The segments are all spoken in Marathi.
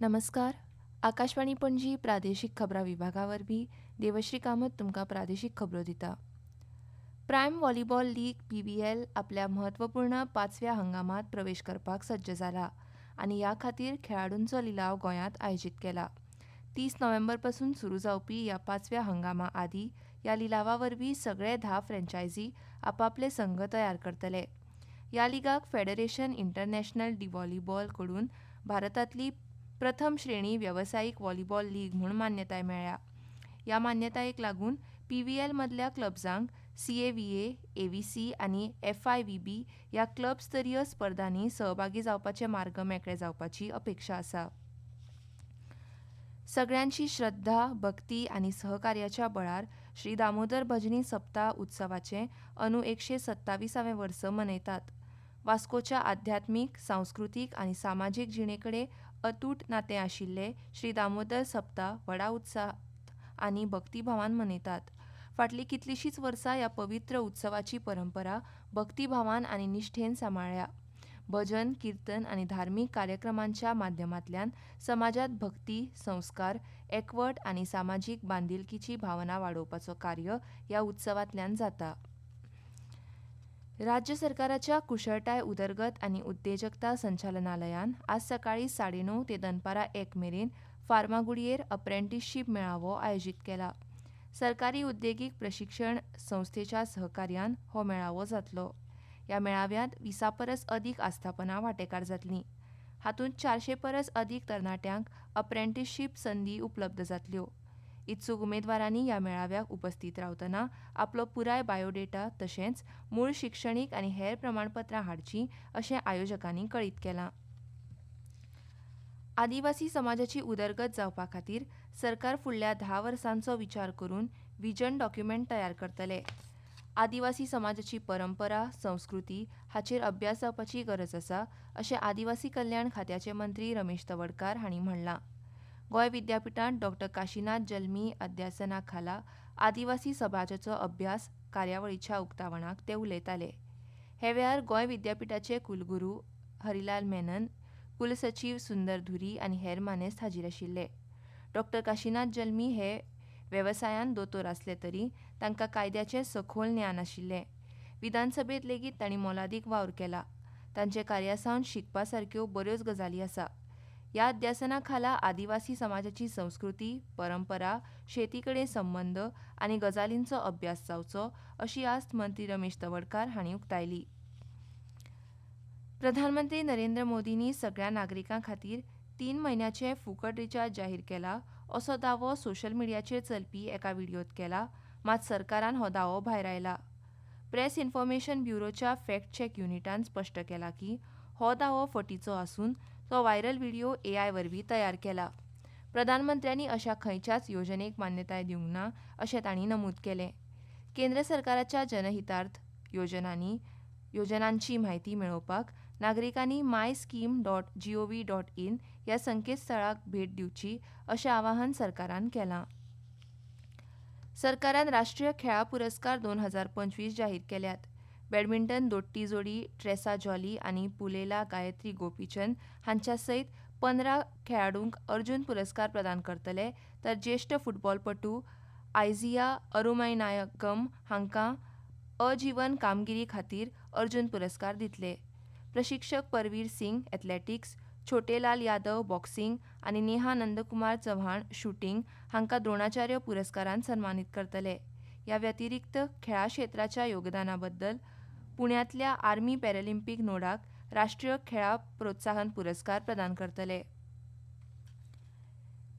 नमस्कार. आकाशवाणी पणजी प्रादेशीक खबरां विभागावरवीं देवश्री कामत तुमकां प्रादेशीक खबरो दिता. प्रायम व्हॉलीबॉल लीग (PVL) आपल्या म्हत्वपूर्ण 5व्या हंगामात प्रवेश करपाक सज्ज जाला आनी ह्या खातीर खेळाडूंचो लिलाव गोंयांत आयोजीत केला. 30 नोव्हेंबर पासून सुरू जावपी ह्या 5व्या हंगामा आदीं ह्या लिलावा वरवीं सगळे 10 फ्रँचायझी आपापले संघ तयार करतले. ह्या लिगाक फेडरेशन इंटरनॅशनल डी व्हॉलीबॉल कडून भारतांतली प्रथम श्रेणी वेवसायीक व्हॉलीबॉल लीग म्हूण मान्यताय मेळ्ळ्या. ह्या मान्यतायेक लागून PVL मदल्या क्लब्जांक CAVA, AVC आनी FIVB ह्या क्लब स्तरीय स्पर्धांनी सहभागी जावपाचे मार्ग मेकळे जावपाची अपेक्षा आसा. सगळ्यांची श्रद्धा, भक्ती आनी सहकार्याच्या बळार श्री दामोदर भजनी सप्ताह उत्सवाचें अंदू 127वें वर्स मनयतात. वास्कोच्या आध्यात्मीक, सांस्कृतीक आनी सामाजीक जिणेकडेन अतूट नातें आशिल्ले श्री दामोदर सप्ताह व्हडा उत्साहात आनी भक्तिभावान मनयतात. फाटलीं कितलींशींच वर्सां ह्या पवित्र उत्सवाची परंपरा भक्तिभावान आनी निश्ठेन सांबाळ्ळ्या. भजन, कीर्तन आनी धार्मीक कार्यक्रमांच्या माध्यमांतल्यान समाजांत भक्ती, संस्कार, एकवट आनी सामाजीक बांदिलकीची भावना वाडोवपाचो कार्य ह्या उत्सवांतल्यान जाता. राज्य सरकाराच्या कुशळटाय उदरगत आनी उद्देजकता संचालनालयान आज सकाळीं 9:30 ते दनपारां 1 मेरेन फार्मागुडयेर अप्रेंटिसशीप मेळावो आयोजीत केला. सरकारी उद्देगीक प्रशिक्षण संस्थेच्या सहकार्यान हो मेळावो जातलो. ह्या मेळाव्यांत 20 परस अदीक आस्थापनां वांटेकार जातलीं. हातूंत 400 परस अदीक तरणाट्यांक अप्रेंटिसशीप संदी उपलब्ध जातल्यो. इत्सूक उमेदवारांनी ह्या मेळाव्याक उपस्थित रावतना आपलो पुराय बायोडेटा तशेंच मूळ शिक्षणीक आनी हेर प्रमाणपत्रां हाडचीं अशें आयोजकांनी कळीत केलां. आदिवासी समाजाची उदरगत जावपा खातीर सरकार फुडल्या 10 वर्सांचो विचार करून व्हिजन डॉक्युमेंट तयार करतले. आदिवासी समाजाची परंपरा, संस्कृती हाचेर अभ्यास जावपाची गरज आसा अशें आदिवासी कल्याण खात्याचे मंत्री रमेश तवडकार हांणी म्हणलां. गोंय विद्यापिठांत डॉ. काशीनाथ जल्मी अध्यासना खाला आदिवासी समाजाचो अभ्यास कार्यावळीच्या उक्तावणाक ते उलयताले. हे वेळार गोंय विद्यापिठाचे कुलगुरू हरिलाल मेनन, कुलसचीव सुंदर धुरी आनी हेर मानेस्त हाजीर आशिल्ले. डॉ. काशीनाथ जल्मी हे वेवसायांत दोतोर आसले तरी तांकां कायद्याचें सखोल ज्ञान आशिल्लें. विधानसभेंत लेगीत तांणी मोलादीक वावर केला. तांचे कार्यासावन शिकपा सारक्यो बऱ्योच गजाली आसा. ह्या अध्यासना खाला आदिवासी समाजाची संस्कृती, परंपरा, शेती कडेन संबंद आनी गजालींचो अभ्यास जावचो अशी आस्त मंत्री रमेश तवडकार हांणी उक्तायली. प्रधानमंत्री नरेंद्र मोदींनी सगळ्या नागरिकां खातीर 3 म्हयन्याचे फुकट रिचार्ज जाहीर केला असो दावो सोशल मिडियाचेर चलपी एका व्हिडिओत केला, मात सरकारान हो दावो भायर आयला. प्रेस इन्फॉर्मेशन ब्युरोच्या फॅक्ट चेक युनिटान स्पश्ट केला की हो दावो फटीचो आसून तो व्हायरल व्हिडिओ AI वरवीं तयार केला. प्रधानमंत्र्यांनी अशा खंयच्याच येवजणेक मान्यताय दिवंक ना अशें तांणी नमूद केलें. केंद्र सरकाराच्या जनहितार्थ योजनांची म्हायती मेळोवपाक नागरिकांनी MyScheme.gov.in ह्या संकेतस्थळाक भेट दिवची अशें आवाहन सरकारान केलां. सरकारान राष्ट्रीय खेळां पुरस्कार 2025 जाहीर केल्यात. बॅडमिंटन दोट्टी जोडी ट्रेसा जॉली आनी पुलेला गायत्री गोपीचंद हांच्या सयत 15 खेळाडूंक अर्जुन पुरस्कार प्रदान करतले, तर ज्येश्ठ फुटबॉलपटू आयझिया अरुमैनायगम हांकां अजीवन कामगिरी खातीर अर्जुन पुरस्कार दितले. प्रशिक्षक परवीर सिंग एथलेटिक्स, छोटेलाल यादव बॉक्सिंग आनी नेहा नंदकुमार चव्हाण शूटिंग हांकां द्रोणाचार्य पुरस्कारान सन्मानीत करतले. ह्या व्यतिरिक्त खेळा क्षेत्राच्या योगदाना बद्दल पुण्यांतल्या आर्मी पॅरालिंपीक नोडाक राष्ट्रीय खेळा प्रोत्साहन पुरस्कार प्रदान करतले.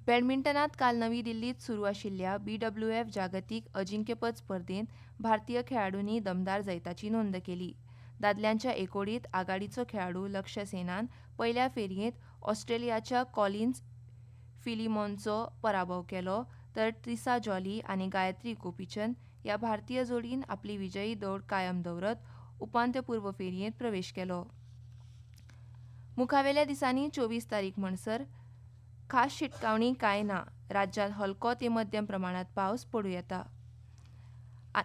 बॅडमिंटनांत काल नवी दिल्लीत सुरू आशिल्ल्या BWF जागतीक अजिंक्यपद स्पर्धेंत भारतीय खेळाडूंनी दमदार जैताची नोंद केली. दादल्यांच्या एकोडीत आघाडीचो खेळाडू लक्ष्य सेनान पयल्या फेरयेंत ऑस्ट्रेलियाच्या कॉलिन्स फिलिमॉनचो पराभव केलो, तर ट्रिसा जॉली आनी गायत्री गोपीचंद ह्या भारतीय जोडीन आपली विजयी दौड कायम दवरत उपांत्यपूर्व फेरयेंत प्रवेश केलो. मुखावेल्या दिसांनी 24 तारीख म्हणसर खास शिटकावणी कांय ना. राज्यांत हलको ते मध्यम प्रमाणांत पावस पडूं येता.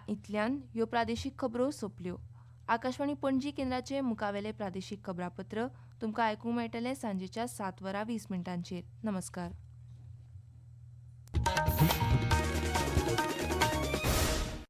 इतल्यान ह्यो प्रादेशीक खबरो सोंपल्यो. आकाशवाणी पणजी केंद्राचे मुखावेले प्रादेशीक खबरापत्र तुमकां आयकूंक मेळटलें सांजेच्या 7:20 नमस्कार.